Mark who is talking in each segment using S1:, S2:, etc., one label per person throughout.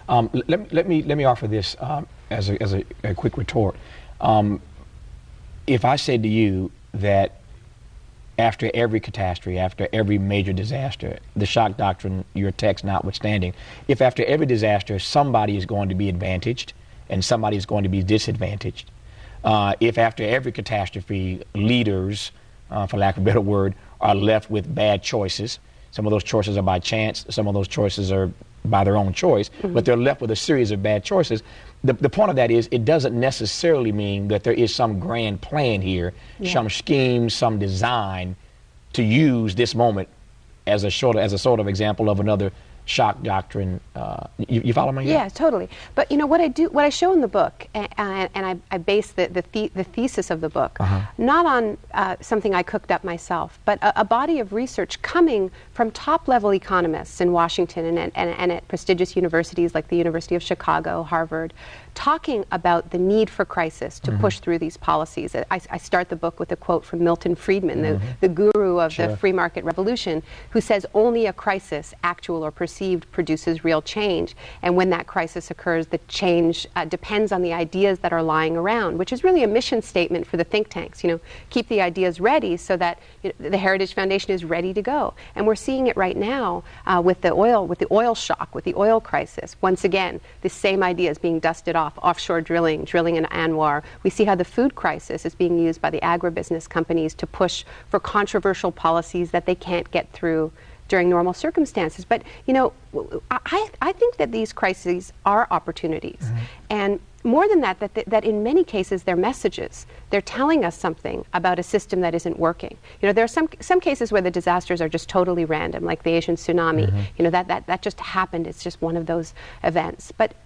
S1: Let me offer this as a quick retort. If I said to you that after every catastrophe, after every major disaster, the shock doctrine, your text notwithstanding, if after every disaster somebody is going to be advantaged and somebody is going to be disadvantaged, if after every catastrophe leaders, for lack of a better word, are left with bad choices, some of those choices are by chance, some of those choices are by their own choice, but they're left with a series of bad choices. The point of that is it doesn't necessarily mean that there is some grand plan here, some scheme, some design to use this moment as a sort of example of another shock doctrine. You follow me?
S2: Yeah, totally. But you know what I show in the book, and I base the thesis of the book not on something I cooked up myself, but a body of research coming from top-level economists in Washington and at prestigious universities like the University of Chicago, Harvard, talking about the need for crisis to push through these policies. I start the book with a quote from Milton Friedman, the guru of the free market revolution, who says only a crisis, actual or perceived, produces real change. And when that crisis occurs, the change depends on the ideas that are lying around, which is really a mission statement for the think tanks. You know, keep the ideas ready so that the Heritage Foundation is ready to go. And we're seeing it right now with the oil shock, with the oil crisis. Once again, the same ideas being dusted off. Offshore drilling in Anwar. We see how the food crisis is being used by the agribusiness companies to push for controversial policies that they can't get through during normal circumstances. But, you know, I think that these crises are opportunities. And more than that, that in many cases they're messages. They're telling us something about a system that isn't working. You know, there are some cases where the disasters are just totally random, like the Asian tsunami. You know, that just happened. It's just one of those events. But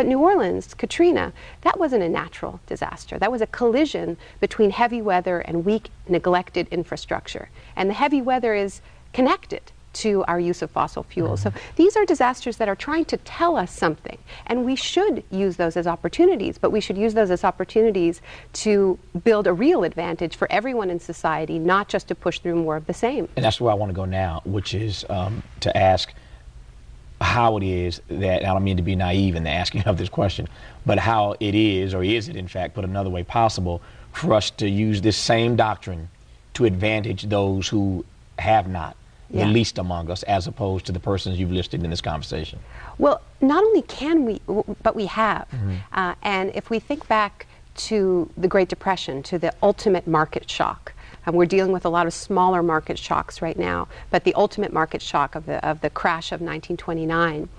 S2: New Orleans, Katrina, that wasn't a natural disaster. That was a collision between heavy weather and weak, neglected infrastructure. And the heavy weather is connected to our use of fossil fuels. So these are disasters that are trying to tell us something, and we should use those as opportunities, but we should use those as opportunities to build a real advantage for everyone in society, not just to push through more of the same.
S1: And that's where I want to go now, which is to ask how it is that, I don't mean to be naive in the asking of this question, but how it is, or is it in fact, put another way, possible for us to use this same doctrine to advantage those who have not, the least among us, as opposed to the persons you've listed in this conversation?
S2: Well, not only can we, but we have. And if we think back to the Great Depression, to the ultimate market shock, and we're dealing with a lot of smaller market shocks right now, but the ultimate market shock of the crash of 1929,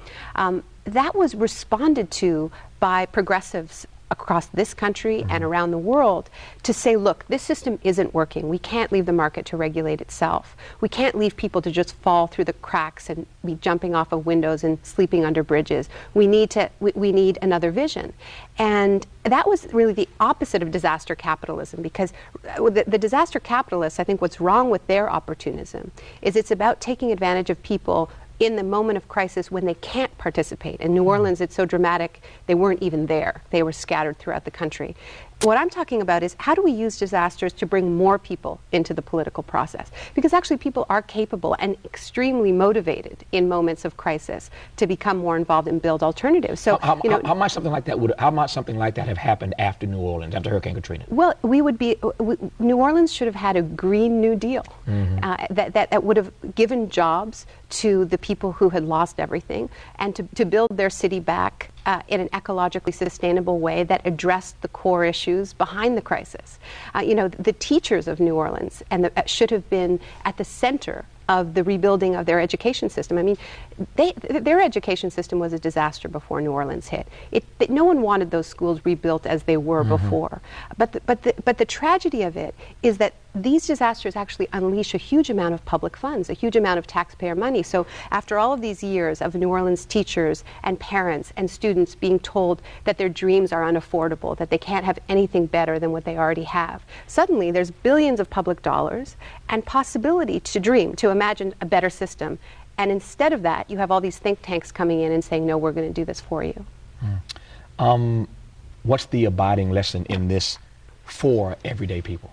S2: that was responded to by progressives across this country and around the world to say, look, this system isn't working. We can't leave the market to regulate itself. We can't leave people to just fall through the cracks and be jumping off of windows and sleeping under bridges. We need another vision. And that was really the opposite of disaster capitalism, because the disaster capitalists, I think what's wrong with their opportunism is it's about taking advantage of people in the moment of crisis when they can't participate. In New Orleans, it's so dramatic, they weren't even there. They were scattered throughout the country. What I'm talking about is how do we use disasters to bring more people into the political process? Because actually people are capable and extremely motivated in moments of crisis to become more involved and build alternatives. So,
S1: how might something like that have happened after New Orleans, after Hurricane Katrina?
S2: Well, New Orleans should have had a Green New Deal that would have given jobs to the people who had lost everything, and to build their city back in an ecologically sustainable way that addressed the core issues behind the crisis. The teachers of New Orleans should have been at the center of the rebuilding of their education system. I mean, their education system was a disaster before New Orleans hit. No one wanted those schools rebuilt as they were before. But the tragedy of it is that these disasters actually unleash a huge amount of public funds, a huge amount of taxpayer money. So after all of these years of New Orleans teachers and parents and students being told that their dreams are unaffordable, that they can't have anything better than what they already have, suddenly there's billions of public dollars and possibility to dream, to imagine a better system. And instead of that, you have all these think tanks coming in and saying, no, we're going to do this for you.
S1: What's the abiding lesson in this for everyday people?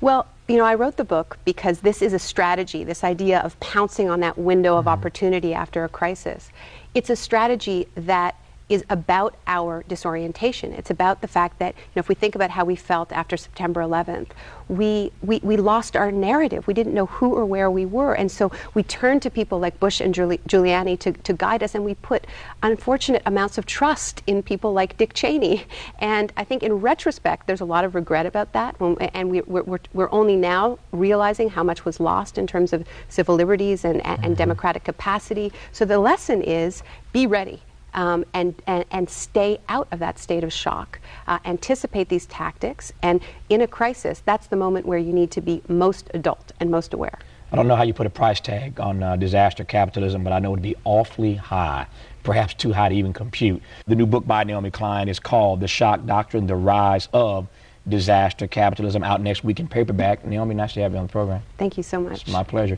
S2: Well, I wrote the book because this is a strategy, this idea of pouncing on that window of opportunity after a crisis it's a strategy that is about our disorientation. It's about the fact that, if we think about how we felt after September 11th, we lost our narrative. We didn't know who or where we were. And so we turned to people like Bush and Giuliani to guide us, and we put unfortunate amounts of trust in people like Dick Cheney. And I think in retrospect, there's a lot of regret about that. And we're only now realizing how much was lost in terms of civil liberties and democratic capacity. So the lesson is, be ready. And stay out of that state of shock. Anticipate these tactics, and in a crisis, that's the moment where you need to be most adult and most aware.
S1: I don't know how you put a price tag on disaster capitalism, but I know it'd be awfully high, perhaps too high to even compute. The new book by Naomi Klein is called The Shock Doctrine, The Rise of Disaster Capitalism, out next week in paperback. Naomi, nice to have you on the program.
S2: Thank you so much.
S1: It's my pleasure.